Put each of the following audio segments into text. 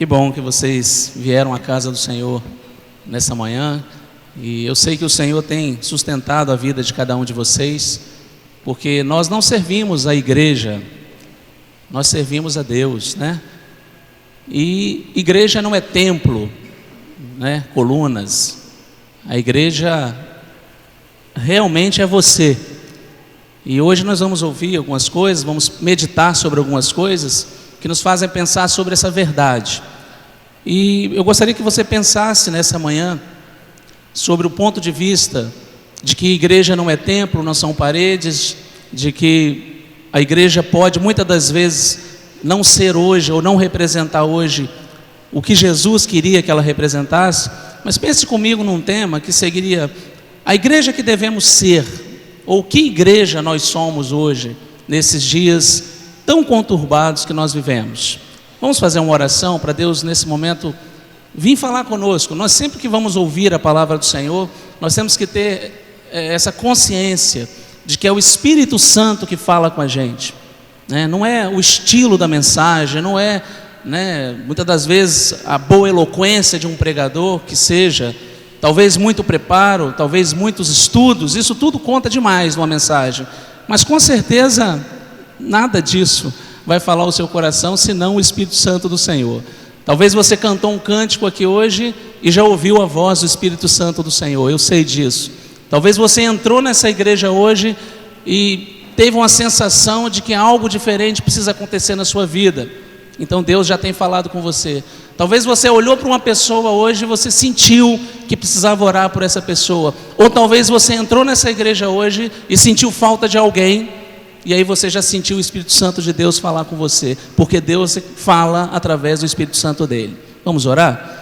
bom que vocês vieram à casa do Senhor nessa manhã. E eu sei que o Senhor tem sustentado a vida de cada um de vocês, porque nós não servimos a igreja, nós servimos a Deus, né? E igreja não é templo, né? Colunas. A igreja realmente é você. E hoje nós vamos ouvir algumas coisas, vamos meditar sobre algumas coisas que nos fazem pensar sobre essa verdade. E eu gostaria que você pensasse nessa manhã sobre o ponto de vista de que igreja não é templo, não são paredes, de que a igreja pode muitas das vezes não ser hoje ou não representar hoje o que Jesus queria que ela representasse. Mas pense comigo num tema que seguiria a igreja que devemos ser, ou que igreja nós somos hoje, nesses dias tão conturbados que nós vivemos. Vamos fazer uma oração para Deus nesse momento vir falar conosco. Nós sempre que vamos ouvir a palavra do Senhor, nós temos que ter essa consciência de que é o Espírito Santo que fala com a gente, né? Não é o estilo da mensagem, não é, né, muitas das vezes a boa eloquência de um pregador, que seja, talvez muito preparo, talvez muitos estudos, isso tudo conta demais numa mensagem, mas com certeza nada disso vai falar o seu coração, senão o Espírito Santo do Senhor. Talvez você cantou um cântico aqui hoje e já ouviu a voz do Espírito Santo do Senhor, eu sei disso. Talvez você entrou nessa igreja hoje e teve uma sensação de que algo diferente precisa acontecer na sua vida. Então Deus já tem falado com você. Talvez você olhou para uma pessoa hoje e você sentiu que precisava orar por essa pessoa. Ou talvez você entrou nessa igreja hoje e sentiu falta de alguém, e aí você já sentiu o Espírito Santo de Deus falar com você, porque Deus fala através do Espírito Santo dele. Vamos orar?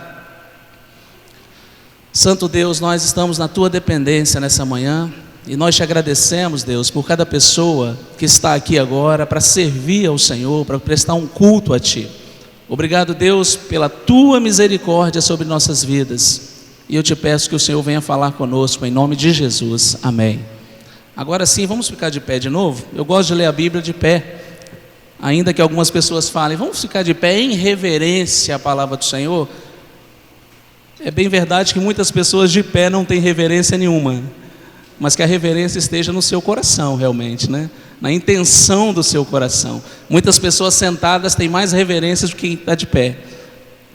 Santo Deus, nós estamos na tua dependência nessa manhã, e nós te agradecemos, Deus, por cada pessoa que está aqui agora para servir ao Senhor, para prestar um culto a ti. Obrigado, Deus, pela tua misericórdia sobre nossas vidas, e eu te peço que o Senhor venha falar conosco em nome de Jesus, amém. Agora sim, vamos ficar de pé de novo. Eu gosto de ler a Bíblia de pé, ainda que algumas pessoas falem, vamos ficar de pé em reverência à palavra do Senhor. É bem verdade que muitas pessoas de pé não têm reverência nenhuma, mas que a reverência esteja no seu coração realmente, né? Na intenção do seu coração. Muitas pessoas sentadas têm mais reverência do que quem está de pé.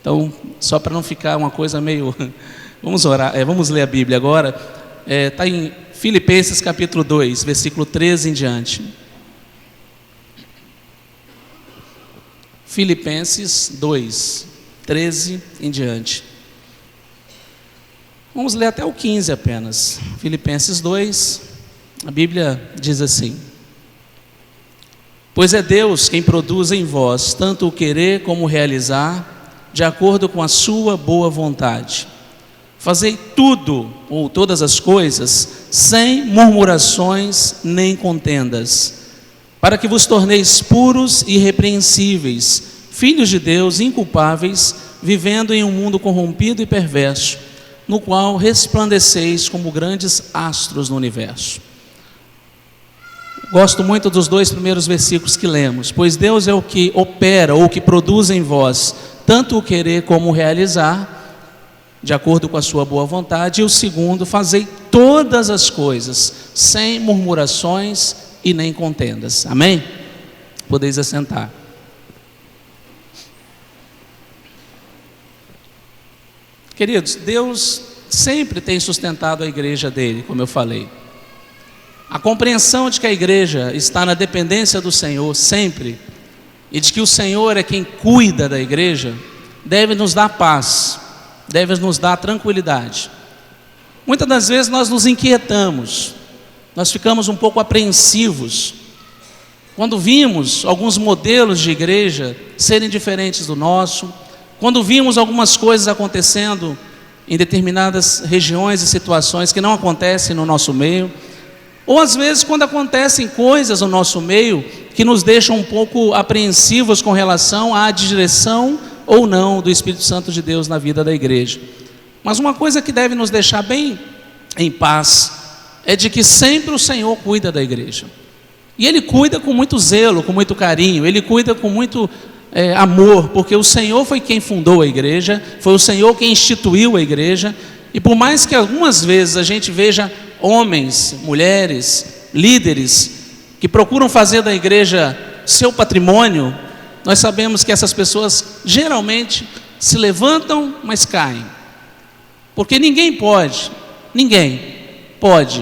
Então, só para não ficar uma coisa meio... Vamos orar, vamos ler a Bíblia agora. Está em Filipenses capítulo 2, versículo 13 em diante. Filipenses 2, 13 em diante. Vamos ler até o 15 apenas. Filipenses 2, a Bíblia diz assim: pois é Deus quem produz em vós tanto o querer como o realizar, de acordo com a sua boa vontade. Fazei tudo, ou todas as coisas, sem murmurações nem contendas, para que vos torneis puros e irrepreensíveis, filhos de Deus, inculpáveis, vivendo em um mundo corrompido e perverso, no qual resplandeceis como grandes astros no universo. Gosto muito dos dois primeiros versículos que lemos. Pois Deus é o que opera, ou que produz em vós, tanto o querer como o realizar, de acordo com a sua boa vontade. E o segundo, fazei todas as coisas, sem murmurações e nem contendas. Amém? Podeis assentar. Queridos, Deus sempre tem sustentado a igreja dele, como eu falei. A compreensão de que a igreja está na dependência do Senhor sempre, e de que o Senhor é quem cuida da igreja, deve nos dar paz, deve nos dar tranquilidade. Muitas das vezes nós nos inquietamos, nós ficamos um pouco apreensivos, quando vimos alguns modelos de igreja serem diferentes do nosso, quando vimos algumas coisas acontecendo em determinadas regiões e situações que não acontecem no nosso meio, ou às vezes quando acontecem coisas no nosso meio que nos deixam um pouco apreensivos com relação à direção ou não do Espírito Santo de Deus na vida da igreja. Mas uma coisa que deve nos deixar bem em paz é de que sempre o Senhor cuida da igreja. E Ele cuida com muito zelo, com muito carinho, Ele cuida com muito amor, porque o Senhor foi quem fundou a igreja, foi o Senhor quem instituiu a igreja, e por mais que algumas vezes a gente veja homens, mulheres, líderes, que procuram fazer da igreja seu patrimônio, nós sabemos que essas pessoas geralmente se levantam, mas caem, porque ninguém pode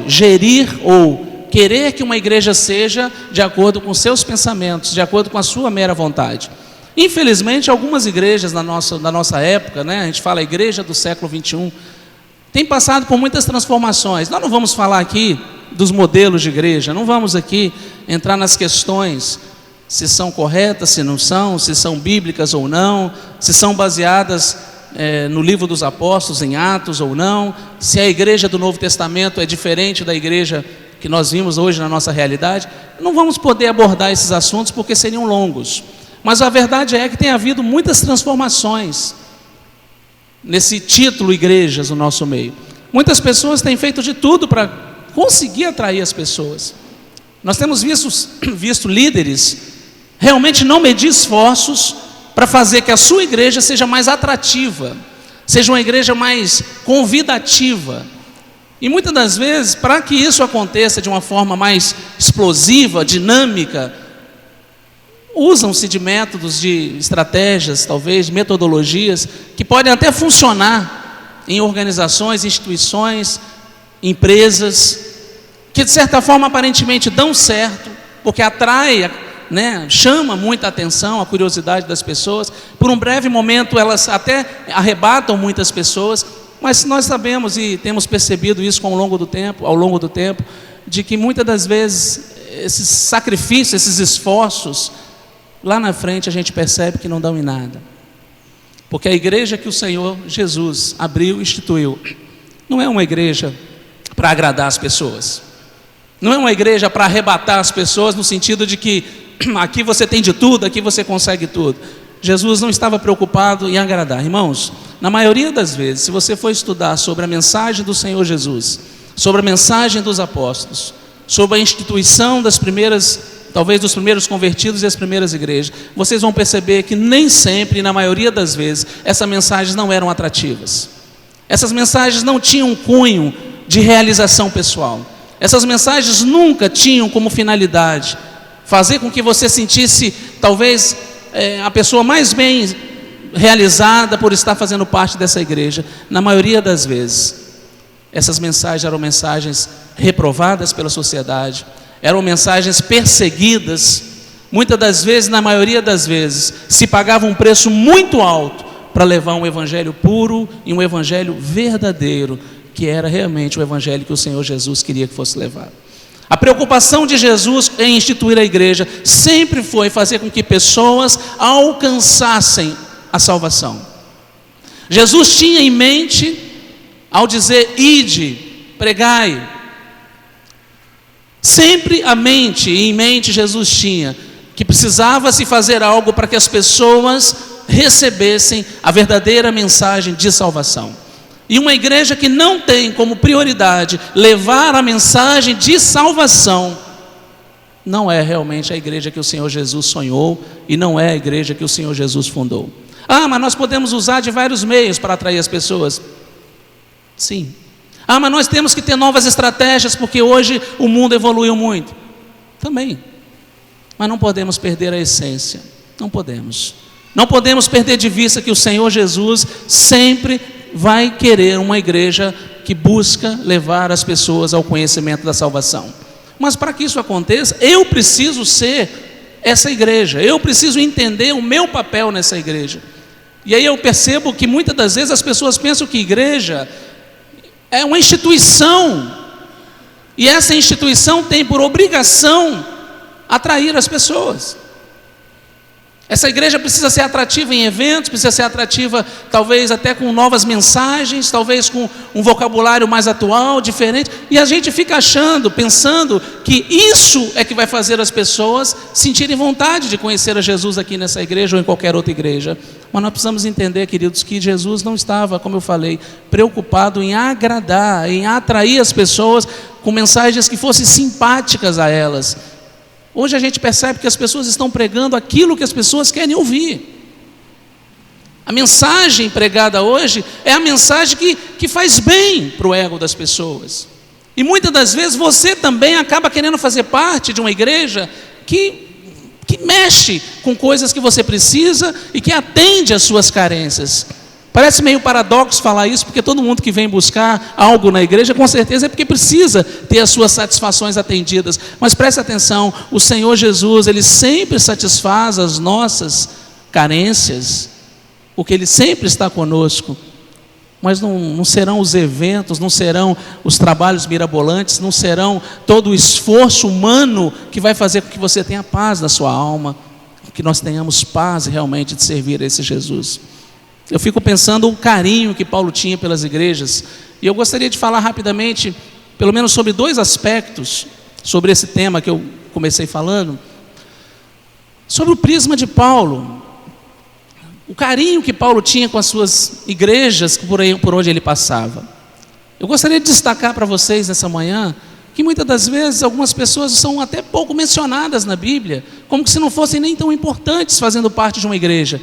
gerir ou querer que uma igreja seja de acordo com seus pensamentos, de acordo com a sua mera vontade. Infelizmente, algumas igrejas na nossa época, a gente fala a igreja do século 21, tem passado por muitas transformações. Nós não vamos falar aqui dos modelos de igreja, não vamos aqui entrar nas questões se são corretas, se não são, se são bíblicas ou não, se são baseadas no livro dos apóstolos, em Atos ou não, se a igreja do Novo Testamento é diferente da igreja que nós vimos hoje na nossa realidade. Não vamos poder abordar esses assuntos porque seriam longos, mas a verdade é que tem havido muitas transformações nesse título igrejas no nosso meio. Muitas pessoas têm feito de tudo para conseguir atrair as pessoas. Nós temos visto líderes realmente não medir esforços para fazer que a sua igreja seja mais atrativa, seja uma igreja mais convidativa. E muitas das vezes, para que isso aconteça de uma forma mais explosiva, dinâmica, usam-se de métodos, de estratégias, talvez, de metodologias, que podem até funcionar em organizações, instituições, empresas, que de certa forma aparentemente dão certo, porque atrai, chama muita atenção, a curiosidade das pessoas. Por um breve momento elas até arrebatam muitas pessoas, mas nós sabemos e temos percebido isso ao longo do tempo, de que muitas das vezes esses sacrifícios, esses esforços, lá na frente a gente percebe que não dão em nada, porque a igreja que o Senhor Jesus abriu, instituiu, não é uma igreja para agradar as pessoas, não é uma igreja para arrebatar as pessoas no sentido de que aqui você tem de tudo, aqui você consegue tudo. Jesus não estava preocupado em agradar. Irmãos, na maioria das vezes, se você for estudar sobre a mensagem do Senhor Jesus, sobre a mensagem dos apóstolos, sobre a instituição das primeiras, talvez dos primeiros convertidos e as primeiras igrejas, vocês vão perceber que nem sempre, na maioria das vezes, essas mensagens não eram atrativas. Essas mensagens não tinham um cunho de realização pessoal. Essas mensagens nunca tinham como finalidade fazer com que você sentisse, talvez, a pessoa mais bem realizada por estar fazendo parte dessa igreja. Na maioria das vezes, essas mensagens eram mensagens reprovadas pela sociedade, eram mensagens perseguidas. Muitas das vezes, na maioria das vezes, se pagava um preço muito alto para levar um evangelho puro e um evangelho verdadeiro, que era realmente o evangelho que o Senhor Jesus queria que fosse levado. A preocupação de Jesus em instituir a igreja sempre foi fazer com que pessoas alcançassem a salvação. Jesus tinha em mente, ao dizer ide, pregai, sempre em mente Jesus tinha que precisava se fazer algo para que as pessoas recebessem a verdadeira mensagem de salvação. E uma igreja que não tem como prioridade levar a mensagem de salvação, não é realmente a igreja que o Senhor Jesus sonhou e não é a igreja que o Senhor Jesus fundou. Mas nós podemos usar de vários meios para atrair as pessoas. Sim. Mas nós temos que ter novas estratégias porque hoje o mundo evoluiu muito. Também. Mas não podemos perder a essência. Não podemos. Não podemos perder de vista que o Senhor Jesus sempre vai querer uma igreja que busca levar as pessoas ao conhecimento da salvação. Mas para que isso aconteça, eu preciso ser essa igreja, eu preciso entender o meu papel nessa igreja. E aí eu percebo que muitas das vezes as pessoas pensam que igreja é uma instituição, e essa instituição tem por obrigação atrair as pessoas. Essa igreja precisa ser atrativa em eventos, precisa ser atrativa talvez até com novas mensagens, talvez com um vocabulário mais atual, diferente. E a gente fica pensando que isso é que vai fazer as pessoas sentirem vontade de conhecer a Jesus aqui nessa igreja ou em qualquer outra igreja. Mas nós precisamos entender, queridos, que Jesus não estava, como eu falei, preocupado em agradar, em atrair as pessoas com mensagens que fossem simpáticas a elas. Hoje a gente percebe que as pessoas estão pregando aquilo que as pessoas querem ouvir. A mensagem pregada hoje é a mensagem que faz bem para o ego das pessoas. E muitas das vezes você também acaba querendo fazer parte de uma igreja que mexe com coisas que você precisa e que atende às suas carências. Parece meio paradoxo falar isso, porque todo mundo que vem buscar algo na igreja, com certeza é porque precisa ter as suas satisfações atendidas. Mas preste atenção, o Senhor Jesus, Ele sempre satisfaz as nossas carências, porque Ele sempre está conosco. Mas não serão os eventos, não serão os trabalhos mirabolantes, não serão todo o esforço humano que vai fazer com que você tenha paz na sua alma, que nós tenhamos paz realmente de servir a esse Jesus. Eu fico pensando o carinho que Paulo tinha pelas igrejas, e eu gostaria de falar rapidamente, pelo menos sobre 2 aspectos, sobre esse tema que eu comecei falando, sobre o prisma de Paulo, o carinho que Paulo tinha com as suas igrejas por onde ele passava. Eu gostaria de destacar para vocês nessa manhã, que muitas das vezes algumas pessoas são até pouco mencionadas na Bíblia, como se não fossem nem tão importantes fazendo parte de uma igreja.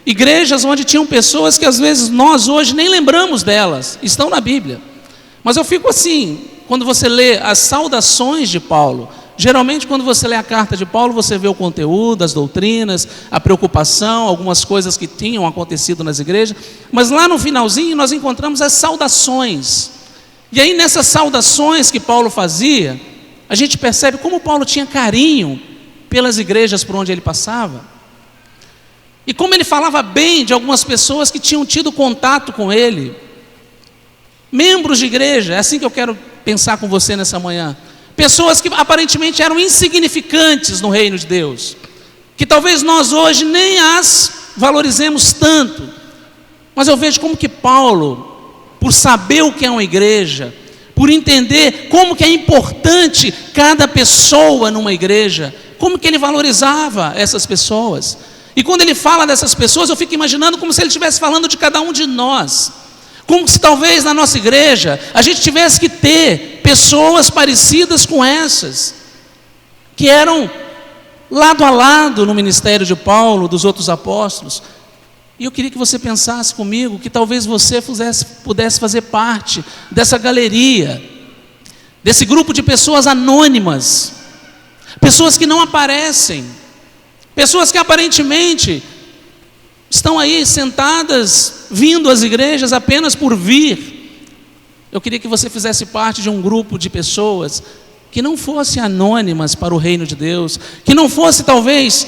Igrejas onde tinham pessoas que às vezes nós hoje nem lembramos delas, estão na Bíblia. Mas eu fico assim, quando você lê as saudações de Paulo, geralmente quando você lê a carta de Paulo, você vê o conteúdo, as doutrinas, a preocupação, algumas coisas que tinham acontecido nas igrejas, mas lá no finalzinho nós encontramos as saudações. E aí nessas saudações que Paulo fazia, a gente percebe como Paulo tinha carinho pelas igrejas por onde ele passava. E como ele falava bem de algumas pessoas que tinham tido contato com ele. Membros de igreja, é assim que eu quero pensar com você nessa manhã. Pessoas que aparentemente eram insignificantes no reino de Deus, que talvez nós hoje nem as valorizemos tanto. Mas eu vejo como que Paulo, por saber o que é uma igreja, por entender como que é importante cada pessoa numa igreja, como que ele valorizava essas pessoas. E quando ele fala dessas pessoas, eu fico imaginando como se ele estivesse falando de cada um de nós. Como se talvez na nossa igreja a gente tivesse que ter pessoas parecidas com essas, que eram lado a lado no ministério de Paulo, dos outros apóstolos. E eu queria que você pensasse comigo que talvez você pudesse fazer parte dessa galeria, desse grupo de pessoas anônimas, pessoas que não aparecem, pessoas que aparentemente estão aí sentadas, vindo às igrejas apenas por vir. Eu queria que você fizesse parte de um grupo de pessoas que não fossem anônimas para o reino de Deus, que não fossem talvez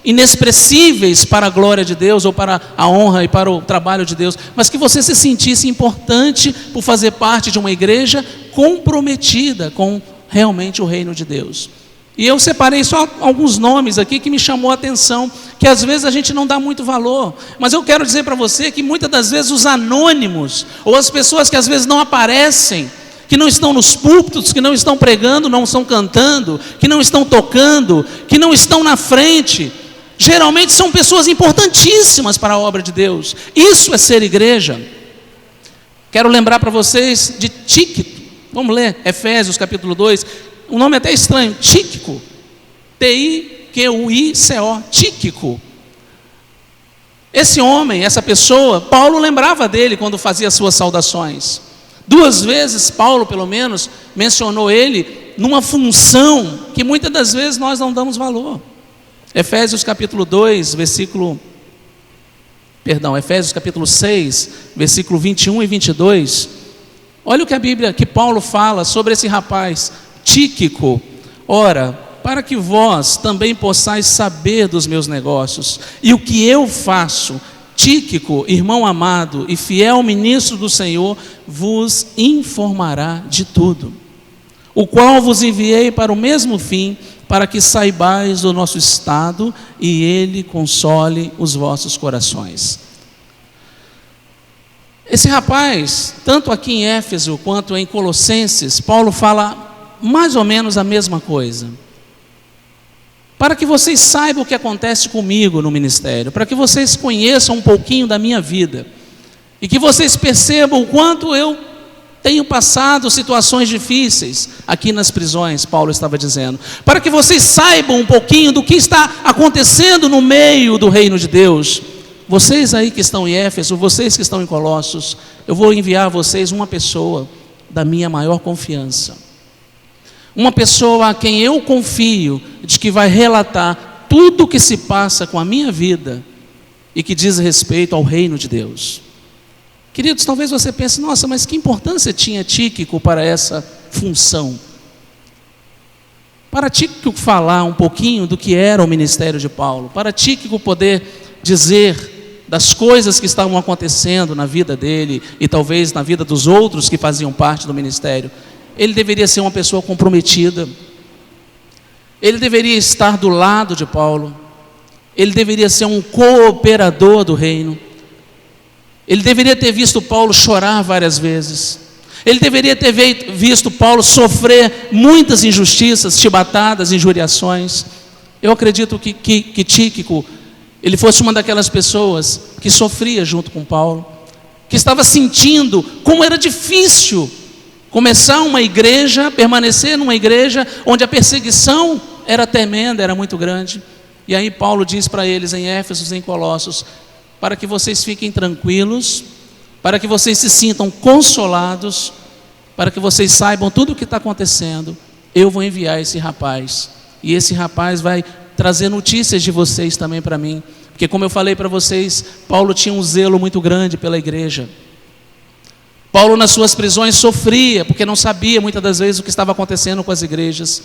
inexpressíveis para a glória de Deus, ou para a honra e para o trabalho de Deus, mas que você se sentisse importante por fazer parte de uma igreja comprometida com realmente o reino de Deus. E eu separei só alguns nomes aqui que me chamou a atenção, que às vezes a gente não dá muito valor, mas eu quero dizer para você que muitas das vezes os anônimos, ou as pessoas que às vezes não aparecem, que não estão nos púlpitos, que não estão pregando, não estão cantando, que não estão tocando, que não estão na frente, geralmente são pessoas importantíssimas para a obra de Deus. Isso é ser igreja. Quero lembrar para vocês de Tíquico. Vamos ler Efésios capítulo 2. Um nome até estranho, Tíquico, T-I-Q-U-I-C-O, Tíquico. Esse homem, essa pessoa, Paulo lembrava dele quando fazia as suas saudações. 2 vezes, Paulo pelo menos, mencionou ele numa função que muitas das vezes nós não damos valor. Efésios capítulo 6, versículo 21 e 22. Olha o que Paulo fala sobre esse rapaz, Tíquico. Ora, para que vós também possais saber dos meus negócios e o que eu faço, Tíquico, irmão amado e fiel ministro do Senhor, vos informará de tudo, o qual vos enviei para o mesmo fim, para que saibais do nosso estado e ele console os vossos corações. Esse rapaz, tanto aqui em Éfeso quanto em Colossenses, Paulo fala mais ou menos a mesma coisa. Para que vocês saibam o que acontece comigo no ministério, para que vocês conheçam um pouquinho da minha vida, e que vocês percebam o quanto eu tenho passado situações difíceis aqui nas prisões, Paulo estava dizendo, para que vocês saibam um pouquinho do que está acontecendo no meio do reino de Deus. Vocês aí que estão em Éfeso, vocês que estão em Colossos, eu vou enviar a vocês uma pessoa da minha maior confiança. Uma pessoa a quem eu confio, de que vai relatar tudo o que se passa com a minha vida e que diz respeito ao reino de Deus. Queridos, talvez você pense, nossa, mas que importância tinha Tíquico para essa função? Para Tíquico falar um pouquinho do que era o ministério de Paulo, para Tíquico poder dizer das coisas que estavam acontecendo na vida dele e talvez na vida dos outros que faziam parte do ministério, ele deveria ser uma pessoa comprometida, ele deveria estar do lado de Paulo, ele deveria ser um cooperador do reino, ele deveria ter visto Paulo chorar várias vezes, ele deveria ter visto Paulo sofrer muitas injustiças, chibatadas, injuriações. Eu acredito que Tíquico, ele fosse uma daquelas pessoas que sofria junto com Paulo, que estava sentindo como era difícil começar uma igreja, permanecer numa igreja onde a perseguição era tremenda, era muito grande. E aí Paulo diz para eles em Éfeso, em Colossos, para que vocês fiquem tranquilos, para que vocês se sintam consolados, para que vocês saibam tudo o que está acontecendo, eu vou enviar esse rapaz, e esse rapaz vai trazer notícias de vocês também para mim, porque como eu falei para vocês, Paulo tinha um zelo muito grande pela igreja. Paulo nas suas prisões sofria, porque não sabia muitas das vezes o que estava acontecendo com as igrejas,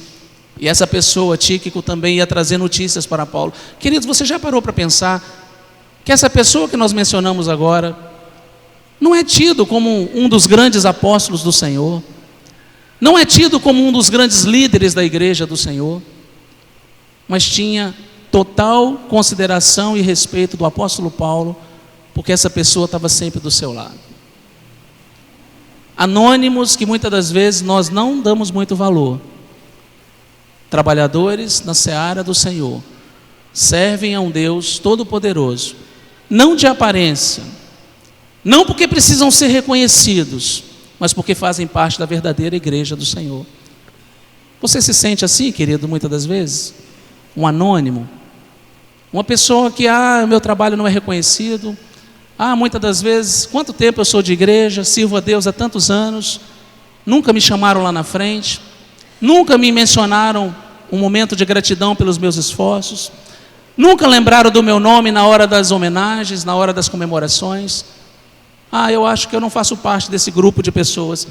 e essa pessoa, Tíquico, também ia trazer notícias para Paulo. Queridos, você já parou para pensar que essa pessoa que nós mencionamos agora não é tido como um dos grandes apóstolos do Senhor, não é tido como um dos grandes líderes da igreja do Senhor, mas tinha total consideração e respeito do apóstolo Paulo, porque essa pessoa estava sempre do seu lado. Anônimos que muitas das vezes nós não damos muito valor, trabalhadores na seara do Senhor, servem a um Deus todo-poderoso, não de aparência, não porque precisam ser reconhecidos, mas porque fazem parte da verdadeira igreja do Senhor. Você se sente assim, querido, muitas das vezes? Um anônimo, uma pessoa que, meu trabalho não é reconhecido, muitas das vezes, quanto tempo eu sou de igreja, sirvo a Deus há tantos anos, nunca me chamaram lá na frente, nunca me mencionaram um momento de gratidão pelos meus esforços, nunca lembraram do meu nome na hora das homenagens, na hora das comemorações. Eu acho que eu não faço parte desse grupo de pessoas.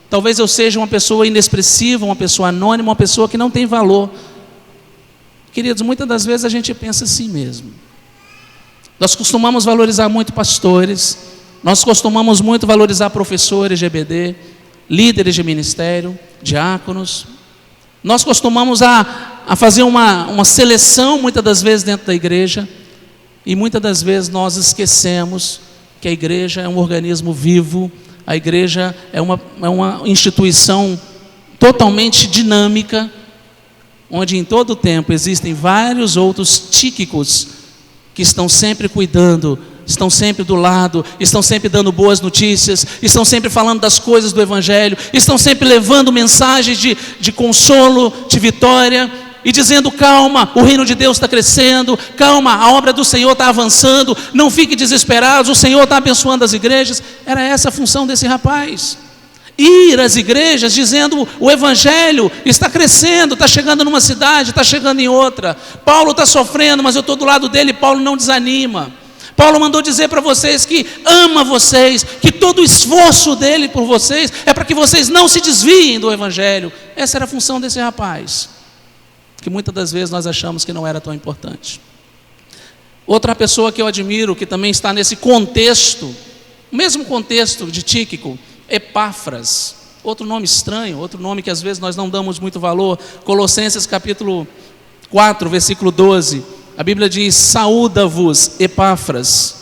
Talvez eu seja uma pessoa inexpressiva, uma pessoa anônima, uma pessoa que não tem valor. Queridos, muitas das vezes a gente pensa assim mesmo. Nós costumamos valorizar muito pastores, nós costumamos muito valorizar professores de EBD, líderes de ministério, diáconos. Nós costumamos a fazer uma seleção muitas das vezes dentro da igreja, e muitas das vezes nós esquecemos que a igreja é um organismo vivo, a igreja é uma instituição totalmente dinâmica, onde em todo o tempo existem vários outros Tíquicos que estão sempre cuidando, estão sempre do lado, estão sempre dando boas notícias, estão sempre falando das coisas do Evangelho, estão sempre levando mensagens de consolo, de vitória, e dizendo: calma, o reino de Deus está crescendo, calma, a obra do Senhor está avançando, não fique desesperados, o Senhor está abençoando as igrejas. Era essa a função desse rapaz, ir às igrejas dizendo: o Evangelho está crescendo, está chegando numa cidade, está chegando em outra, Paulo está sofrendo, mas eu estou do lado dele. Paulo não desanima. Paulo mandou dizer para vocês que ama vocês, que todo o esforço dele por vocês é para que vocês não se desviem do Evangelho. Essa era a função desse rapaz, que muitas das vezes nós achamos que não era tão importante. Outra pessoa que eu admiro, que também está nesse contexto, o mesmo contexto de Tíquico, Epáfras, outro nome estranho, outro nome que às vezes nós não damos muito valor. Colossenses capítulo 4, versículo 12, a Bíblia diz: saúda-vos Epáfras,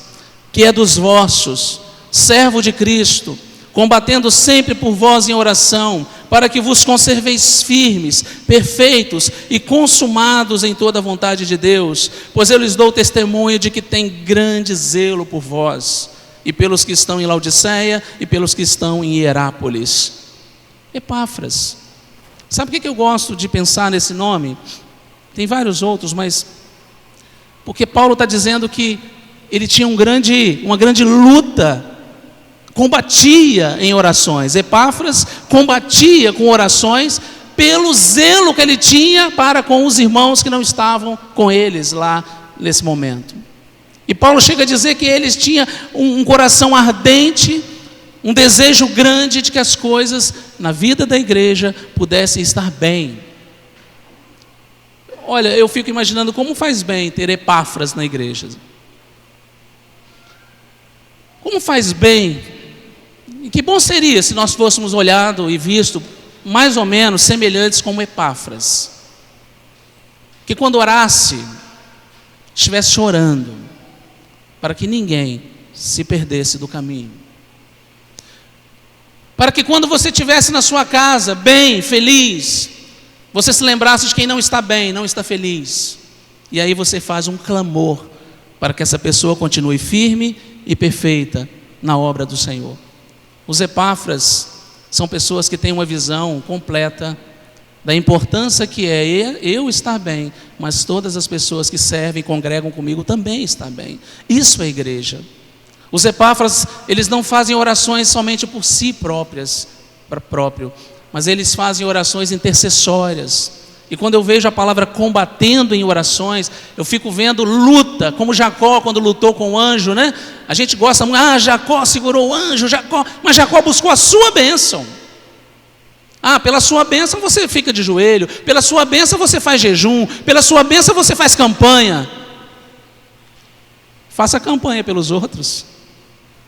que é dos vossos, servo de Cristo, combatendo sempre por vós em oração, para que vos conserveis firmes, perfeitos e consumados em toda a vontade de Deus, pois eu lhes dou testemunho de que tem grande zelo por vós. e pelos que estão em Laodiceia, e pelos que estão em Hierápolis. Epáfras. Sabe o que eu gosto de pensar nesse nome? Tem vários outros, mas porque Paulo está dizendo que ele tinha uma grande luta, combatia em orações. Epáfras combatia com orações pelo zelo que ele tinha para com os irmãos que não estavam com eles lá nesse momento. E Paulo chega a dizer que eles tinham um coração ardente, um desejo grande de que as coisas na vida da igreja pudessem estar bem. Olha, eu fico imaginando como faz bem ter Epáfras na igreja. Como faz bem, e que bom seria se nós fôssemos olhados e vistos mais ou menos semelhantes como Epáfras, que quando orasse, estivesse chorando, para que ninguém se perdesse do caminho, para que quando você estivesse na sua casa, bem, feliz, você se lembrasse de quem não está bem, não está feliz, e aí você faz um clamor, para que essa pessoa continue firme e perfeita na obra do Senhor. Os Epáfras são pessoas que têm uma visão completa da importância que é eu estar bem, mas todas as pessoas que servem e congregam comigo também estão bem. Isso é igreja. Os Epáfras, eles não fazem orações somente por si próprio, mas eles fazem orações intercessórias. E quando eu vejo a palavra combatendo em orações, eu fico vendo luta, como Jacó quando lutou com o anjo, né? A gente gosta muito, Jacó segurou o anjo, mas Jacó buscou a sua bênção. Pela sua bênção você fica de joelho, pela sua bênção você faz jejum, pela sua bênção você faz campanha. Faça campanha pelos outros.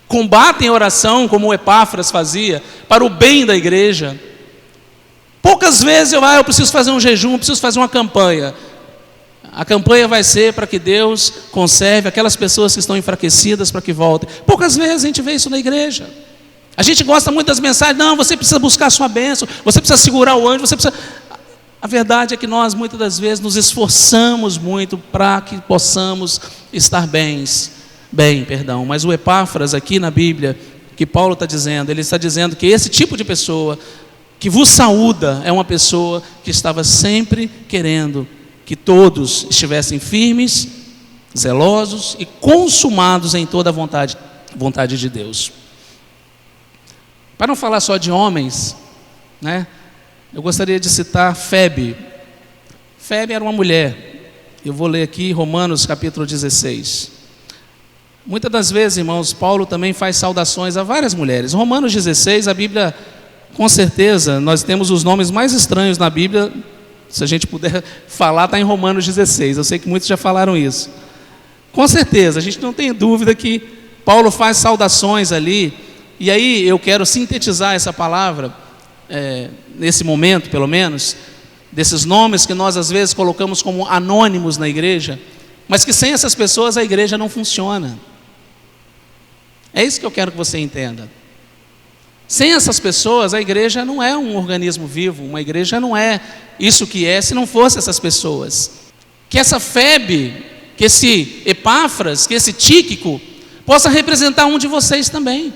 Combate em oração, como o Epáfras fazia, para o bem da igreja. Poucas vezes eu preciso fazer um jejum, preciso fazer uma campanha. A campanha vai ser para que Deus conserve aquelas pessoas que estão enfraquecidas para que voltem. Poucas vezes a gente vê isso na igreja. A gente gosta muito das mensagens, não, você precisa buscar a sua bênção, você precisa segurar o anjo, você precisa... A verdade é que nós muitas das vezes nos esforçamos muito para que possamos estar bem, mas o Epáfras aqui na Bíblia, que Paulo está dizendo, ele está dizendo que esse tipo de pessoa que vos saúda é uma pessoa que estava sempre querendo que todos estivessem firmes, zelosos e consumados em toda a vontade de Deus. Para não falar só de homens, né? Eu gostaria de citar Febe. Febe era uma mulher. Eu vou ler aqui Romanos capítulo 16. Muitas das vezes, irmãos, Paulo também faz saudações a várias mulheres. Romanos 16, a Bíblia, com certeza, nós temos os nomes mais estranhos na Bíblia. Se a gente puder falar, está em Romanos 16. Eu sei que muitos já falaram isso. Com certeza, a gente não tem dúvida que Paulo faz saudações ali. E aí eu quero sintetizar essa palavra, nesse momento pelo menos, desses nomes que nós às vezes colocamos como anônimos na igreja, mas que sem essas pessoas a igreja não funciona. É isso que eu quero que você entenda. Sem essas pessoas a igreja não é um organismo vivo, uma igreja não é isso que é se não fosse essas pessoas. Que essa Febe, que esse Epáfras, que esse Tíquico possa representar um de vocês também.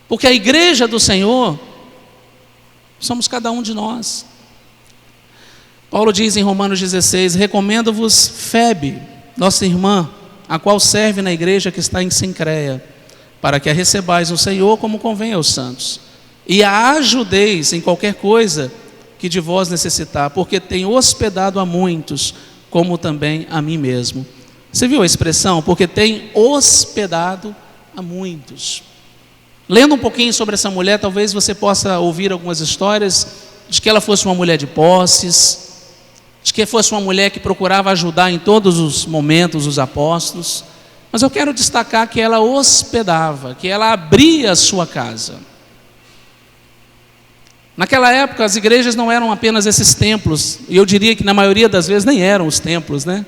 Porque a igreja do Senhor somos cada um de nós. Paulo diz em Romanos 16: recomendo-vos Febe, nossa irmã, a qual serve na igreja que está em Sincreia, para que a recebais no Senhor como convém aos santos, e a ajudeis em qualquer coisa que de vós necessitar, porque tem hospedado a muitos, como também a mim mesmo. Você viu a expressão? Porque tem hospedado a muitos. Lendo um pouquinho sobre essa mulher, talvez você possa ouvir algumas histórias de que ela fosse uma mulher de posses, de que fosse uma mulher que procurava ajudar em todos os momentos os apóstolos. Mas eu quero destacar que ela hospedava, que ela abria a sua casa. Naquela época as igrejas não eram apenas esses templos, e eu diria que na maioria das vezes nem eram os templos, né?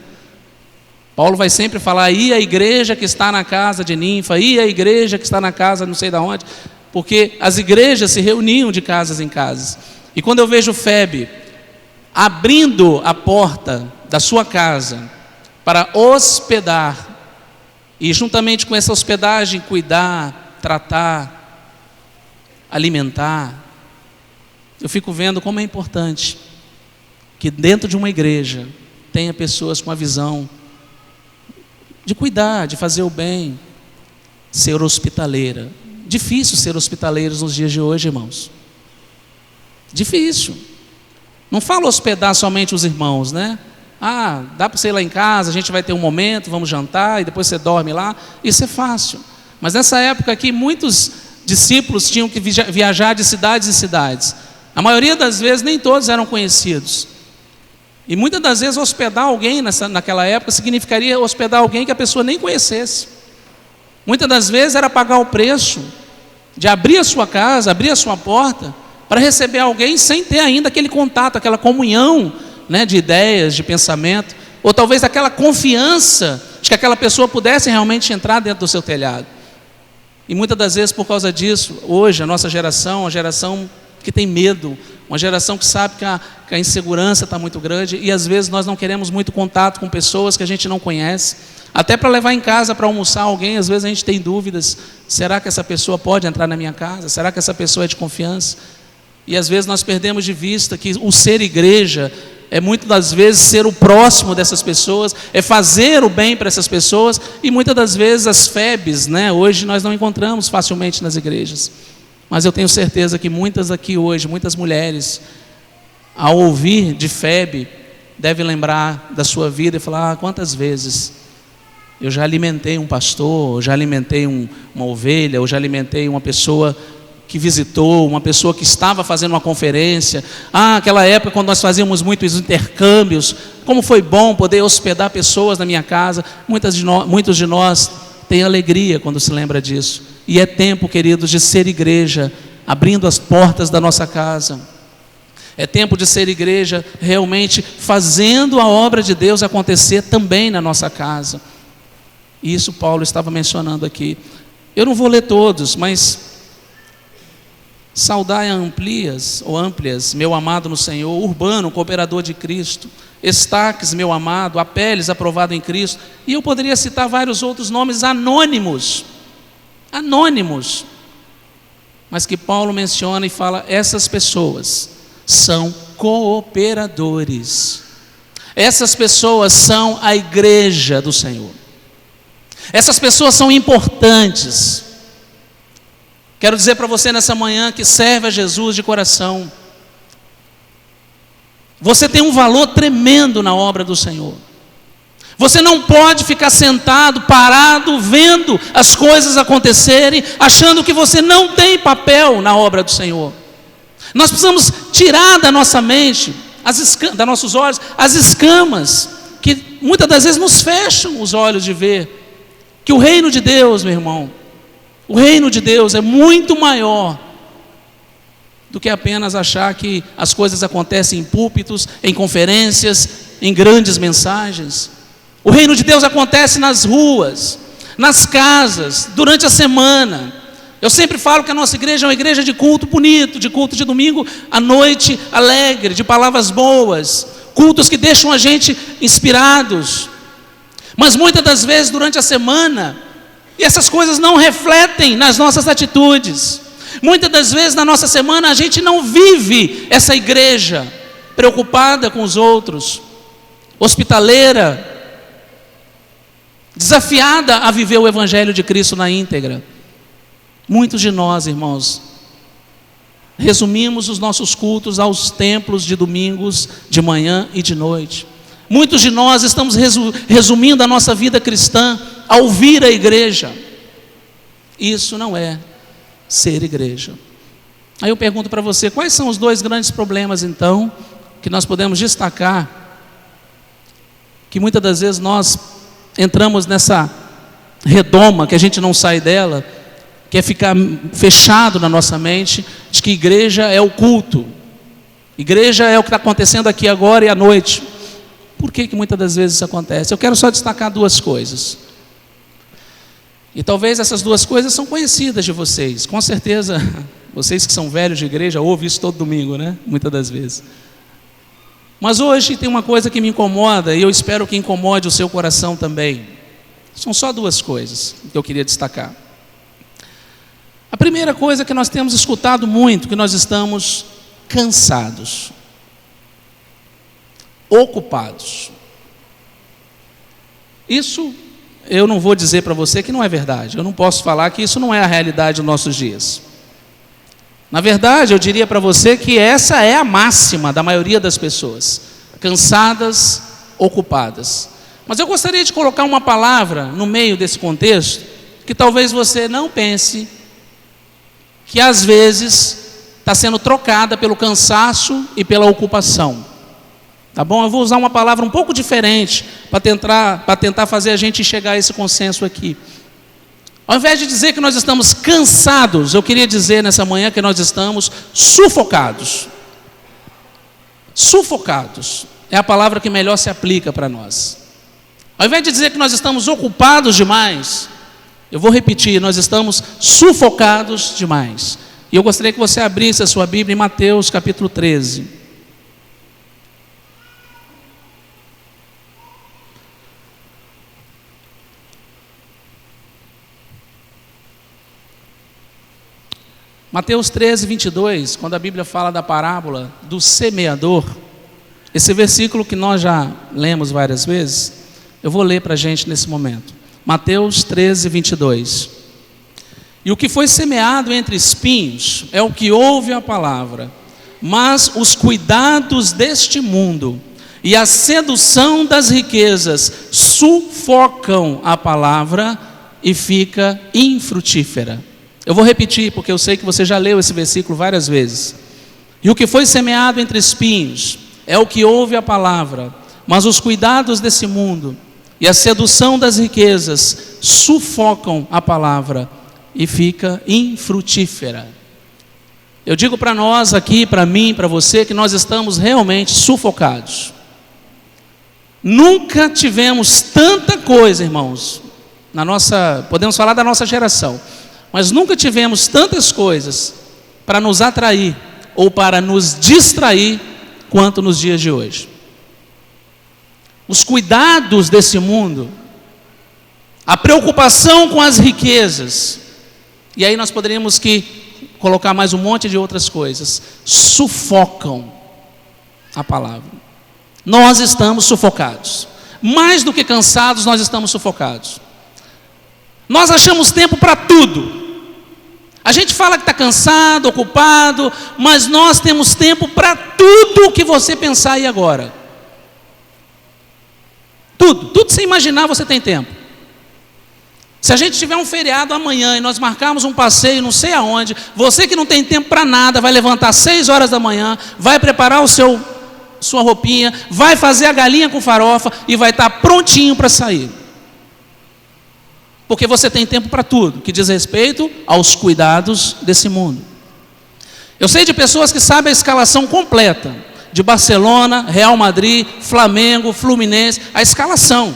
Paulo vai sempre falar, e a igreja que está na casa de Ninfa, e a igreja que está na casa não sei de onde, porque as igrejas se reuniam de casas em casas. E quando eu vejo Febe abrindo a porta da sua casa para hospedar E juntamente com essa hospedagem, cuidar, tratar, alimentar, eu fico vendo como é importante que dentro de uma igreja tenha pessoas com a visão de cuidar, de fazer o bem, ser hospitaleira. Difícil ser hospitaleiros nos dias de hoje, irmãos. Difícil. Não falo hospedar somente os irmãos, né? Ah, dá para você ir lá em casa, a gente vai ter um momento, vamos jantar e depois você dorme lá. Isso é fácil. Mas nessa época aqui, muitos discípulos tinham que viajar de cidades em cidades. A maioria das vezes, nem todos eram conhecidos. E muitas das vezes, hospedar alguém naquela época significaria hospedar alguém que a pessoa nem conhecesse. Muitas das vezes era pagar o preço de abrir a sua casa, abrir a sua porta, para receber alguém sem ter ainda aquele contato, aquela comunhão, né, de ideias, de pensamento, ou talvez aquela confiança de que aquela pessoa pudesse realmente entrar dentro do seu telhado. E muitas das vezes, por causa disso, hoje a nossa geração é uma geração que tem medo, uma geração que sabe que a insegurança está muito grande, e às vezes nós não queremos muito contato com pessoas que a gente não conhece. Até para levar em casa para almoçar alguém, às vezes a gente tem dúvidas: será que essa pessoa pode entrar na minha casa? Será que essa pessoa é de confiança? E às vezes nós perdemos de vista que o ser igreja é muitas das vezes ser o próximo dessas pessoas, é fazer o bem para essas pessoas, e muitas das vezes as febes, né, hoje nós não encontramos facilmente nas igrejas. Mas eu tenho certeza que muitas aqui hoje, muitas mulheres, ao ouvir de febe, devem lembrar da sua vida e falar: quantas vezes eu já alimentei um pastor, eu já alimentei uma ovelha, eu já alimentei uma pessoa que visitou, uma pessoa que estava fazendo uma conferência. Aquela época quando nós fazíamos muitos intercâmbios, como foi bom poder hospedar pessoas na minha casa. Muitos de nós têm alegria quando se lembra disso. E é tempo, queridos, de ser igreja, abrindo as portas da nossa casa. É tempo de ser igreja realmente fazendo a obra de Deus acontecer também na nossa casa. E isso Paulo estava mencionando aqui. Eu não vou ler todos, mas saudai a Amplias, meu amado no Senhor, Urbano, cooperador de Cristo, Estaques, meu amado, Apeles, aprovado em Cristo. E eu poderia citar vários outros nomes anônimos, mas que Paulo menciona e fala: essas pessoas são cooperadores, essas pessoas são a igreja do Senhor, essas pessoas são importantes. Quero dizer para você nessa manhã que serve a Jesus de coração, você tem um valor tremendo na obra do Senhor. Você não pode ficar sentado, parado, vendo as coisas acontecerem, achando que você não tem papel na obra do Senhor. Nós precisamos tirar da nossa mente, dos nossos olhos, as escamas que muitas das vezes nos fecham os olhos de ver que o reino de Deus, meu irmão, o reino de Deus é muito maior do que apenas achar que as coisas acontecem em púlpitos, em conferências, em grandes mensagens. O reino de Deus acontece nas ruas, nas casas, durante a semana. Eu sempre falo que a nossa igreja é uma igreja de culto bonito, de culto de domingo à noite alegre, de palavras boas, cultos que deixam a gente inspirados. Mas muitas das vezes durante a semana, e essas coisas não refletem nas nossas atitudes. Muitas das vezes na nossa semana a gente não vive essa igreja preocupada com os outros, hospitaleira, desafiada a viver o Evangelho de Cristo na íntegra. Muitos de nós, irmãos, resumimos os nossos cultos aos templos de domingos, de manhã e de noite. Muitos de nós estamos resumindo a nossa vida cristã ao vir à igreja. Isso não é ser igreja. Aí eu pergunto para você: quais são os dois grandes problemas então que nós podemos destacar, que muitas das vezes nós entramos nessa redoma que a gente não sai dela, que é ficar fechado na nossa mente de que igreja é o culto, igreja é o que está acontecendo aqui agora e à noite. Por que muitas das vezes isso acontece? Eu quero só destacar duas coisas, e talvez essas duas coisas são conhecidas de vocês, com certeza. Vocês que são velhos de igreja ouvem isso todo domingo, né? Muitas das vezes. Mas hoje tem uma coisa que me incomoda, e eu espero que incomode o seu coração também. São só duas coisas que eu queria destacar. A primeira coisa que nós temos escutado muito, que nós estamos cansados, ocupados. Isso eu não vou dizer para você que não é verdade. Eu não posso falar que isso não é a realidade dos nossos dias. Na verdade, eu diria para você que essa é a máxima da maioria das pessoas. Cansadas, ocupadas. Mas eu gostaria de colocar uma palavra no meio desse contexto, que talvez você não pense que às vezes está sendo trocada pelo cansaço e pela ocupação. Tá bom? Eu vou usar uma palavra um pouco diferente para tentar fazer a gente chegar a esse consenso aqui. Ao invés de dizer que nós estamos cansados, eu queria dizer nessa manhã que nós estamos sufocados. Sufocados é a palavra que melhor se aplica para nós. Ao invés de dizer que nós estamos ocupados demais, eu vou repetir, nós estamos sufocados demais. E eu gostaria que você abrisse a sua Bíblia em Mateus capítulo 13. Mateus 13, 22, quando a Bíblia fala da parábola do semeador, esse versículo que nós já lemos várias vezes, eu vou ler para a gente nesse momento. Mateus 13, 22. E o que foi semeado entre espinhos é o que ouve a palavra, mas os cuidados deste mundo e a sedução das riquezas sufocam a palavra e fica infrutífera. Eu vou repetir, porque eu sei que você já leu esse versículo várias vezes. E o que foi semeado entre espinhos é o que ouve a palavra, mas os cuidados desse mundo e a sedução das riquezas sufocam a palavra e fica infrutífera. Eu digo para nós aqui, para mim, para você, que nós estamos realmente sufocados. Nunca tivemos tanta coisa, irmãos, podemos falar da nossa geração, mas nunca tivemos tantas coisas para nos atrair ou para nos distrair quanto nos dias de hoje. Os cuidados desse mundo, a preocupação com as riquezas, e aí nós poderíamos colocar mais um monte de outras coisas, sufocam a palavra. Nós estamos sufocados. Mais do que cansados, nós estamos sufocados. Nós achamos tempo para tudo. A gente fala que está cansado, ocupado, mas nós temos tempo para tudo o que você pensar aí agora. Tudo que você imaginar você tem tempo. Se a gente tiver um feriado amanhã e nós marcarmos um passeio não sei aonde, você que não tem tempo para nada, vai levantar às 6 horas da manhã, vai preparar sua roupinha, vai fazer a galinha com farofa e vai estar prontinho para sair. Porque você tem tempo para tudo, que diz respeito aos cuidados desse mundo. Eu sei de pessoas que sabem a escalação completa, de Barcelona, Real Madrid, Flamengo, Fluminense, a escalação.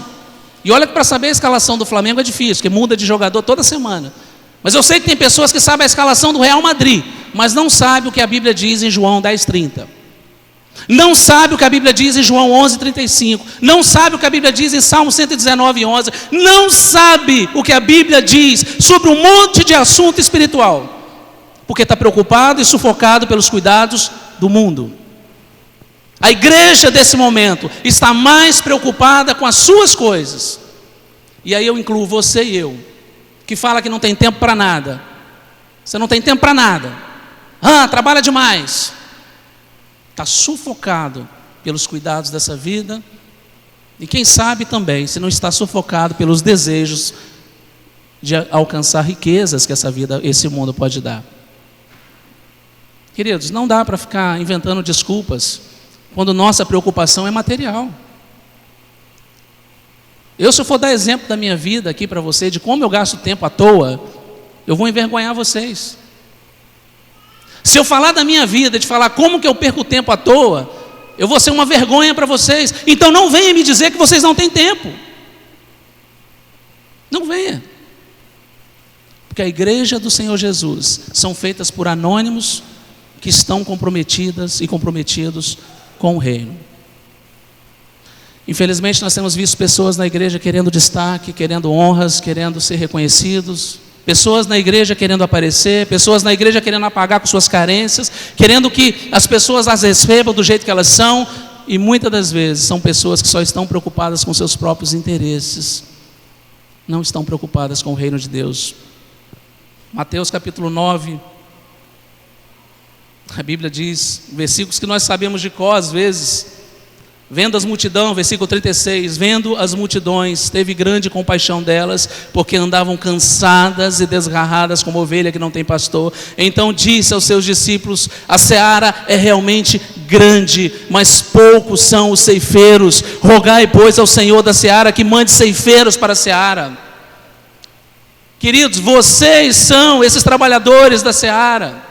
E olha que para saber a escalação do Flamengo é difícil, porque muda de jogador toda semana. Mas eu sei que tem pessoas que sabem a escalação do Real Madrid, mas não sabem o que a Bíblia diz em João 10:30. Não sabe o que a Bíblia diz em João 11:35. Não sabe o que a Bíblia diz em Salmo 119:11. Não sabe o que a Bíblia diz sobre um monte de assunto espiritual, porque está preocupado e sufocado pelos cuidados do mundo. A igreja desse momento está mais preocupada com as suas coisas. E aí eu incluo você e eu, que fala que não tem tempo para nada. Você não tem tempo para nada. Trabalha demais. Está sufocado pelos cuidados dessa vida. E quem sabe também, se não está sufocado pelos desejos de alcançar riquezas que esse mundo pode dar. Queridos, não dá para ficar inventando desculpas quando nossa preocupação é material. Se eu for dar exemplo da minha vida aqui para você, de como eu gasto tempo à toa, eu vou envergonhar vocês. Se eu falar da minha vida, de falar como que eu perco tempo à toa, eu vou ser uma vergonha para vocês. Então não venha me dizer que vocês não têm tempo. Não venha. Porque a igreja do Senhor Jesus são feitas por anônimos que estão comprometidas e comprometidos com o reino. Infelizmente nós temos visto pessoas na igreja querendo destaque, querendo honras, querendo ser reconhecidos, pessoas na igreja querendo aparecer, pessoas na igreja querendo apagar com suas carências, querendo que as pessoas as recebam do jeito que elas são, e muitas das vezes são pessoas que só estão preocupadas com seus próprios interesses, não estão preocupadas com o reino de Deus. Mateus capítulo 9, a Bíblia diz, versículos que nós sabemos de cor às vezes: vendo as multidões, versículo 36, vendo as multidões, teve grande compaixão delas, porque andavam cansadas e desgarradas como ovelha que não tem pastor. Então disse aos seus discípulos: a seara é realmente grande, mas poucos são os ceifeiros. Rogai, pois, ao Senhor da seara que mande ceifeiros para a seara. Queridos, vocês são esses trabalhadores da seara.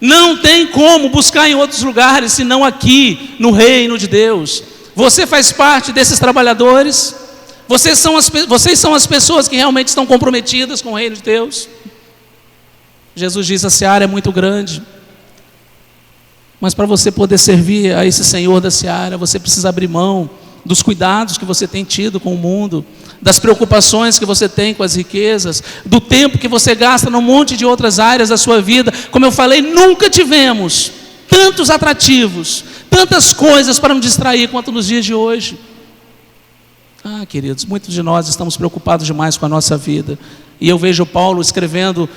Não tem como buscar em outros lugares senão aqui no reino de Deus. Você faz parte desses trabalhadores. Vocês são as pessoas que realmente estão comprometidas com o reino de Deus. Jesus diz: a seara é muito grande, mas para você poder servir a esse Senhor da seara, você precisa abrir mão dos cuidados que você tem tido com o mundo, das preocupações que você tem com as riquezas, do tempo que você gasta num monte de outras áreas da sua vida. Como eu falei, nunca tivemos tantos atrativos, tantas coisas para nos distrair quanto nos dias de hoje. Queridos, muitos de nós estamos preocupados demais com a nossa vida, e eu vejo Paulo escrevendo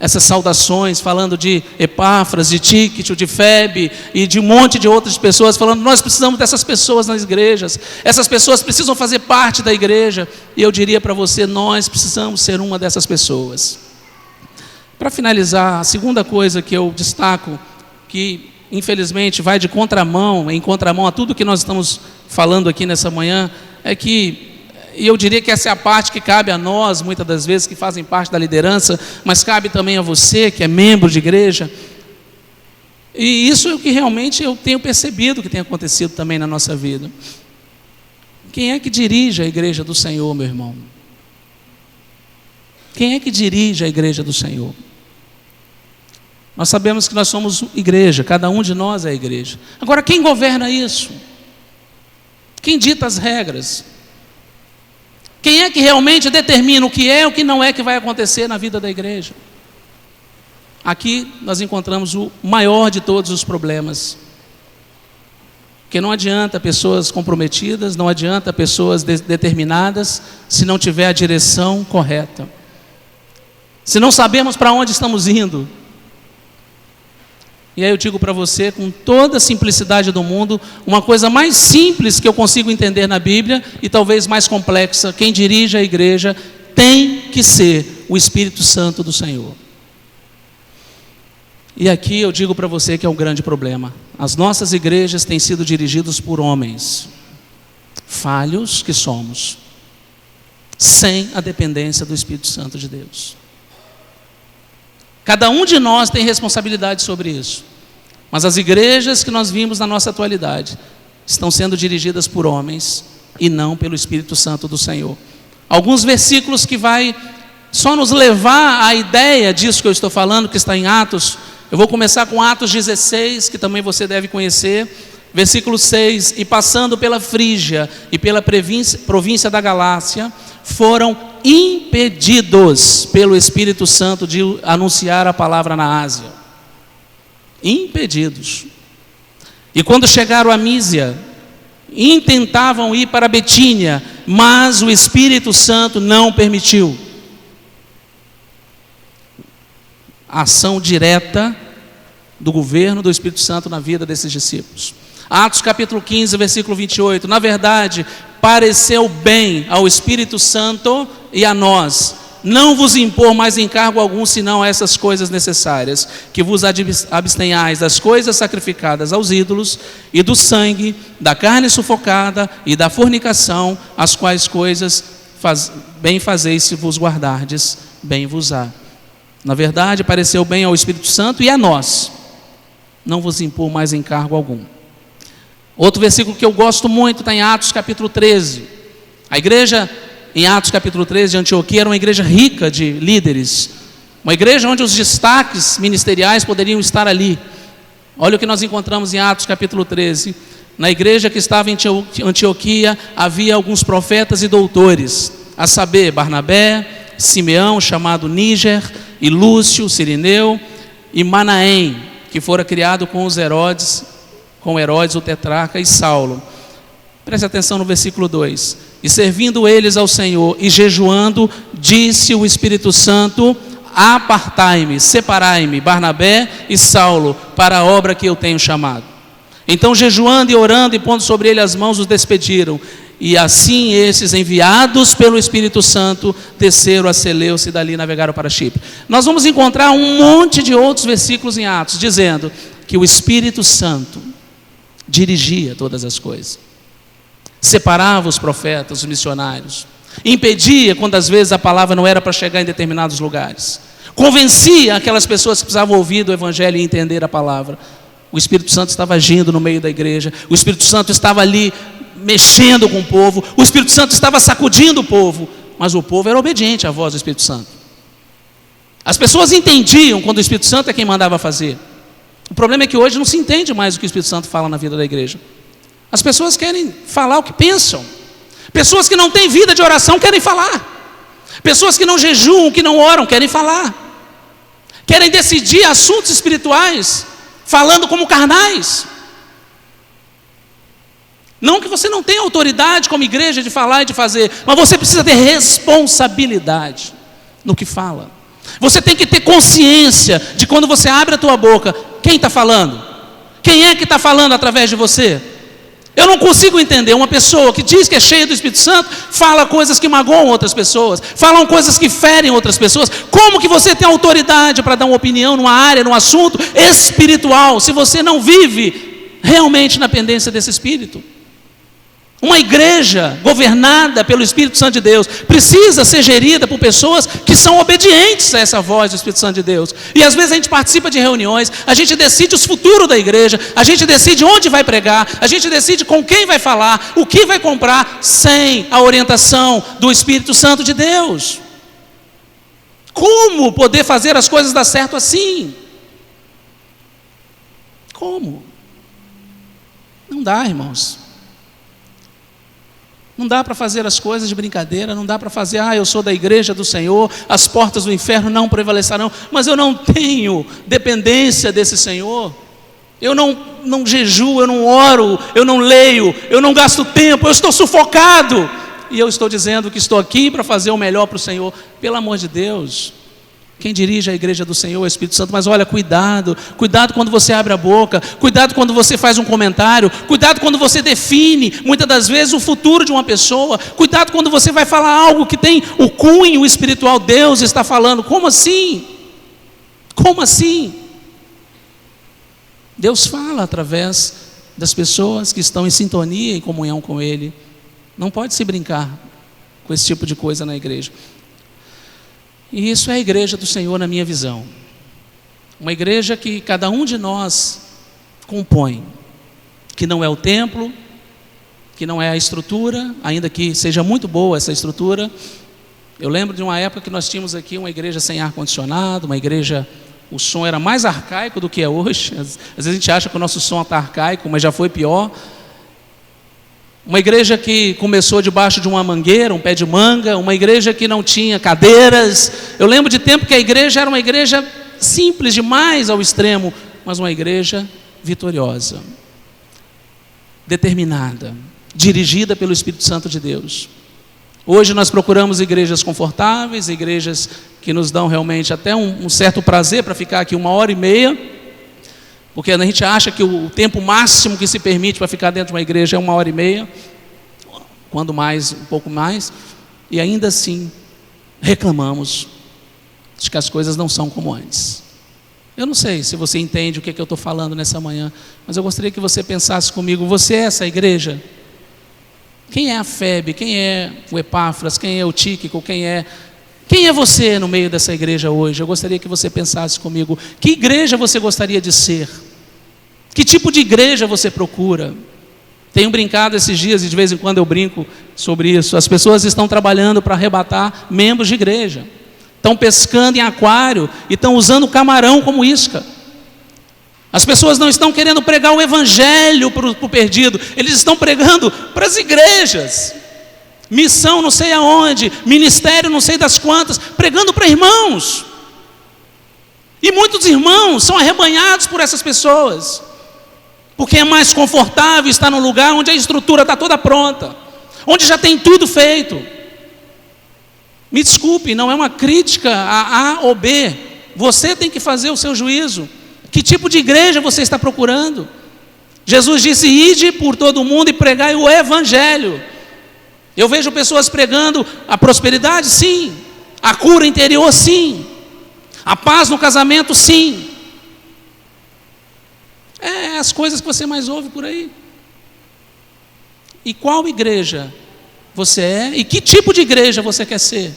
essas saudações, falando de Epáfras, de Tíquico, de Febe e de um monte de outras pessoas, falando: nós precisamos dessas pessoas nas igrejas, essas pessoas precisam fazer parte da igreja. E eu diria para você, nós precisamos ser uma dessas pessoas. Para finalizar, a segunda coisa que eu destaco, que infelizmente vai de contramão, em contramão a tudo que nós estamos falando aqui nessa manhã, é que, e eu diria que essa é a parte que cabe a nós, muitas das vezes, que fazem parte da liderança, mas cabe também a você, que é membro de igreja. E isso é o que realmente eu tenho percebido que tem acontecido também na nossa vida. Quem é que dirige a igreja do Senhor, meu irmão? Quem é que dirige a igreja do Senhor? Nós sabemos que nós somos igreja, cada um de nós é a igreja. Agora, quem governa isso? Quem dita as regras? Quem é que realmente determina o que é e o que não é que vai acontecer na vida da igreja? Aqui nós encontramos o maior de todos os problemas. Porque não adianta pessoas comprometidas, não adianta pessoas determinadas, se não tiver a direção correta. Se não sabemos para onde estamos indo. E aí eu digo para você, com toda a simplicidade do mundo, uma coisa mais simples que eu consigo entender na Bíblia, e talvez mais complexa: quem dirige a igreja tem que ser o Espírito Santo do Senhor. E aqui eu digo para você que é um grande problema. As nossas igrejas têm sido dirigidas por homens, falhos que somos, sem a dependência do Espírito Santo de Deus. Cada um de nós tem responsabilidade sobre isso. Mas as igrejas que nós vimos na nossa atualidade estão sendo dirigidas por homens e não pelo Espírito Santo do Senhor. Alguns versículos que vai só nos levar à ideia disso que eu estou falando, que está em Atos. Eu vou começar com Atos 16, que também você deve conhecer. Versículo 6: e passando pela Frígia e pela província da Galácia, foram impedidos pelo Espírito Santo de anunciar a palavra na Ásia. Impedidos. E quando chegaram a Mísia, intentavam ir para Betínia, mas o Espírito Santo não permitiu. A ação direta do governo do Espírito Santo na vida desses discípulos. Atos capítulo 15, versículo 28. Na verdade, pareceu bem ao Espírito Santo e a nós não vos impor mais encargo algum, senão essas coisas necessárias, que vos abstenhais das coisas sacrificadas aos ídolos, e do sangue, da carne sufocada e da fornicação, as quais coisas bem fazeis se vos guardardes, bem vos há. Na verdade, pareceu bem ao Espírito Santo e a nós não vos impor mais encargo algum. Outro versículo que eu gosto muito está em Atos capítulo 13. A igreja em Atos capítulo 13 de Antioquia era uma igreja rica de líderes, uma igreja onde os destaques ministeriais poderiam estar ali. Olha o que nós encontramos em Atos capítulo 13. Na igreja que estava em Antioquia havia alguns profetas e doutores, a saber, Barnabé, Simeão, chamado Níger, e Lúcio, Cirineu, e Manaém, que fora criado com Herodes o tetrarca, e Saulo. Preste atenção no versículo 2. E servindo eles ao Senhor e jejuando, disse o Espírito Santo: apartai-me, separai-me, Barnabé e Saulo, para a obra que eu tenho chamado. Então, jejuando e orando e pondo sobre ele as mãos, os despediram. E assim esses, enviados pelo Espírito Santo, desceram a Seleucia e dali navegaram para Chipre. Nós vamos encontrar um monte de outros versículos em Atos, dizendo que o Espírito Santo dirigia todas as coisas, separava os profetas, os missionários, impedia quando às vezes a palavra não era para chegar em determinados lugares, convencia aquelas pessoas que precisavam ouvir do Evangelho e entender a palavra. O Espírito Santo estava agindo no meio da igreja, o Espírito Santo estava ali mexendo com o povo, o Espírito Santo estava sacudindo o povo, mas o povo era obediente à voz do Espírito Santo. As pessoas entendiam quando o Espírito Santo é quem mandava fazer. O problema é que hoje não se entende mais o que o Espírito Santo fala na vida da igreja. As pessoas querem falar o que pensam. Pessoas que não têm vida de oração querem falar. Pessoas que não jejuam, que não oram, querem falar. Querem decidir assuntos espirituais falando como carnais. Não que você não tenha autoridade como igreja de falar e de fazer, mas você precisa ter responsabilidade no que fala. Você tem que ter consciência de quando você abre a tua boca, quem está falando? Quem é que está falando através de você? Eu não consigo entender uma pessoa que diz que é cheia do Espírito Santo, fala coisas que magoam outras pessoas, falam coisas que ferem outras pessoas. Como que você tem autoridade para dar uma opinião numa área, num assunto espiritual, se você não vive realmente na pendência desse Espírito? Uma igreja governada pelo Espírito Santo de Deus precisa ser gerida por pessoas que são obedientes a essa voz do Espírito Santo de Deus. E às vezes a gente participa de reuniões, a gente decide os futuros da igreja, a gente decide onde vai pregar, a gente decide com quem vai falar, o que vai comprar, sem a orientação do Espírito Santo de Deus. Como poder fazer as coisas dar certo assim? Como? Não dá, irmãos. Não dá para fazer as coisas de brincadeira, não dá para fazer, eu sou da igreja do Senhor, as portas do inferno não prevalecerão, mas eu não tenho dependência desse Senhor, eu não jejuo, eu não oro, eu não leio, eu não gasto tempo, eu estou sufocado, e eu estou dizendo que estou aqui para fazer o melhor para o Senhor. Pelo amor de Deus, quem dirige a igreja do Senhor é o Espírito Santo. Mas olha, cuidado quando você abre a boca, cuidado quando você faz um comentário, cuidado quando você define, muitas das vezes, o futuro de uma pessoa, cuidado quando você vai falar algo que tem o cunho espiritual. Deus está falando. Como assim? Como assim? Deus fala através das pessoas que estão em sintonia, em comunhão com Ele. Não pode se brincar com esse tipo de coisa na igreja. E isso é a igreja do Senhor na minha visão. Uma igreja que cada um de nós compõe, que não é o templo, que não é a estrutura, ainda que seja muito boa essa estrutura. Eu lembro de uma época que nós tínhamos aqui uma igreja sem ar-condicionado, uma igreja, o som era mais arcaico do que é hoje. Às vezes a gente acha que o nosso som está arcaico, mas já foi pior. Uma igreja que começou debaixo de uma mangueira, um pé de manga, uma igreja que não tinha cadeiras. Eu lembro de tempo que a igreja era uma igreja simples demais ao extremo, mas uma igreja vitoriosa, determinada, dirigida pelo Espírito Santo de Deus. Hoje nós procuramos igrejas confortáveis, igrejas que nos dão realmente até um certo prazer para ficar aqui 1h30, porque a gente acha que o tempo máximo que se permite para ficar dentro de uma igreja é 1h30, quando mais, um pouco mais, e ainda assim reclamamos de que as coisas não são como antes. Eu não sei se você entende o que eu estou falando nessa manhã, mas eu gostaria que você pensasse comigo: você é essa igreja? Quem é a FEB? Quem é o Epáfras? Quem é o Tíquico? Quem é você no meio dessa igreja hoje? Eu gostaria que você pensasse comigo: que igreja você gostaria de ser? Que tipo de igreja você procura? Tenho brincado esses dias, e de vez em quando eu brinco sobre isso. As pessoas estão trabalhando para arrebatar membros de igreja, estão pescando em aquário e estão usando camarão como isca. As pessoas não estão querendo pregar o evangelho para o perdido, eles estão pregando para as igrejas. Missão não sei aonde, ministério não sei das quantas, pregando para irmãos. E muitos irmãos são arrebanhados por essas pessoas, porque é mais confortável estar num lugar onde a estrutura está toda pronta, onde já tem tudo feito. Me desculpe, não é uma crítica a A ou B, você tem que fazer o seu juízo. Que tipo de igreja você está procurando? Jesus disse: ide por todo mundo e pregai o evangelho. Eu vejo pessoas pregando a prosperidade, sim. A cura interior, sim. A paz no casamento, sim. É as coisas que você mais ouve por aí. E qual igreja você é? E que tipo de igreja você quer ser?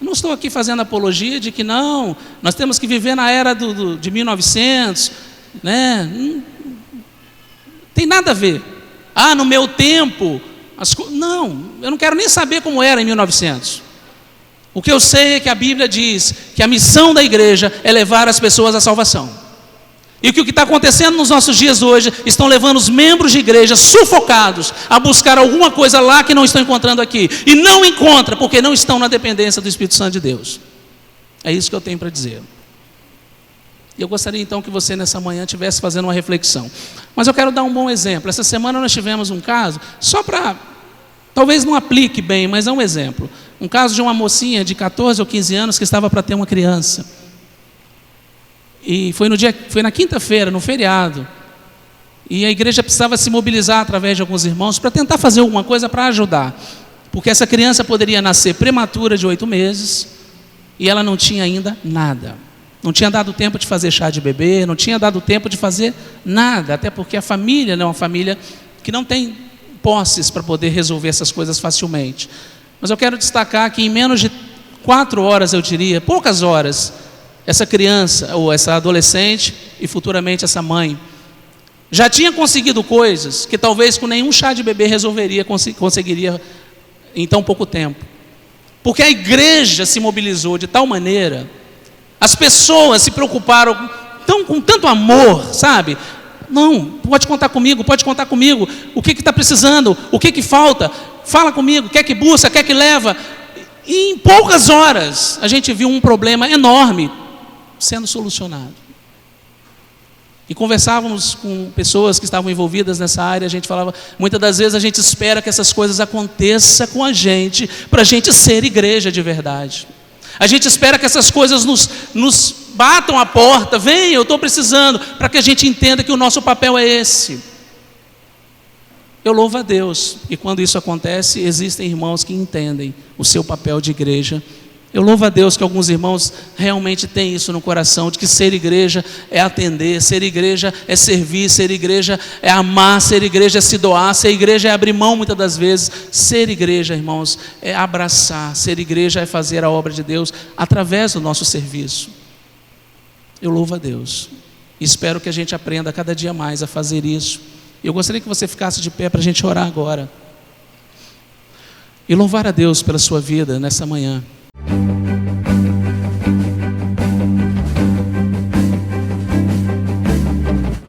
Eu não estou aqui fazendo apologia de que não, nós temos que viver na era de 1900, né? Não tem nada a ver. Ah, no meu tempo... Não, eu não quero nem saber como era em 1900. O que eu sei é que a Bíblia diz que a missão da igreja é levar as pessoas à salvação. E que o que está acontecendo nos nossos dias hoje, estão levando os membros de igreja sufocados a buscar alguma coisa lá que não estão encontrando aqui. E não encontram porque não estão na dependência do Espírito Santo de Deus. É isso que eu tenho para dizer. E eu gostaria então que você nessa manhã estivesse fazendo uma reflexão. Mas eu quero dar um bom exemplo. Essa semana nós tivemos um caso, só para... talvez não aplique bem, mas é um exemplo. Um caso de uma mocinha de 14 ou 15 anos que estava para ter uma criança. E foi na quinta-feira, no feriado. E a igreja precisava se mobilizar através de alguns irmãos para tentar fazer alguma coisa para ajudar. Porque essa criança poderia nascer prematura de 8 meses e ela não tinha ainda nada. Não tinha dado tempo de fazer chá de bebê, não tinha dado tempo de fazer nada. Até porque a família é uma família que não tem posses para poder resolver essas coisas facilmente. Mas eu quero destacar que em menos de 4 horas, eu diria, poucas horas, essa criança, ou essa adolescente, e futuramente essa mãe, já tinha conseguido coisas que talvez com nenhum chá de bebê conseguiria em tão pouco tempo. Porque a igreja se mobilizou de tal maneira, as pessoas se preocuparam com tanto amor, sabe? Não, pode contar comigo, o que está precisando, o que falta, fala comigo, quer que busca, quer que leva. E em poucas horas a gente viu um problema enorme sendo solucionado. E conversávamos com pessoas que estavam envolvidas nessa área, a gente falava, muitas das vezes a gente espera que essas coisas aconteçam com a gente, para a gente ser igreja de verdade. A gente espera que essas coisas nos batam a porta, vem, eu estou precisando, para que a gente entenda que o nosso papel é esse. Eu louvo a Deus, e quando isso acontece, existem irmãos que entendem o seu papel de igreja. Eu louvo a Deus que alguns irmãos realmente têm isso no coração, de que ser igreja é atender, ser igreja é servir, ser igreja é amar, ser igreja é se doar, ser igreja é abrir mão muitas das vezes. Ser igreja, irmãos, é abraçar, ser igreja é fazer a obra de Deus através do nosso serviço. Eu louvo a Deus, espero que a gente aprenda cada dia mais a fazer isso. Eu gostaria que você ficasse de pé para a gente orar agora e louvar a Deus pela sua vida nessa manhã.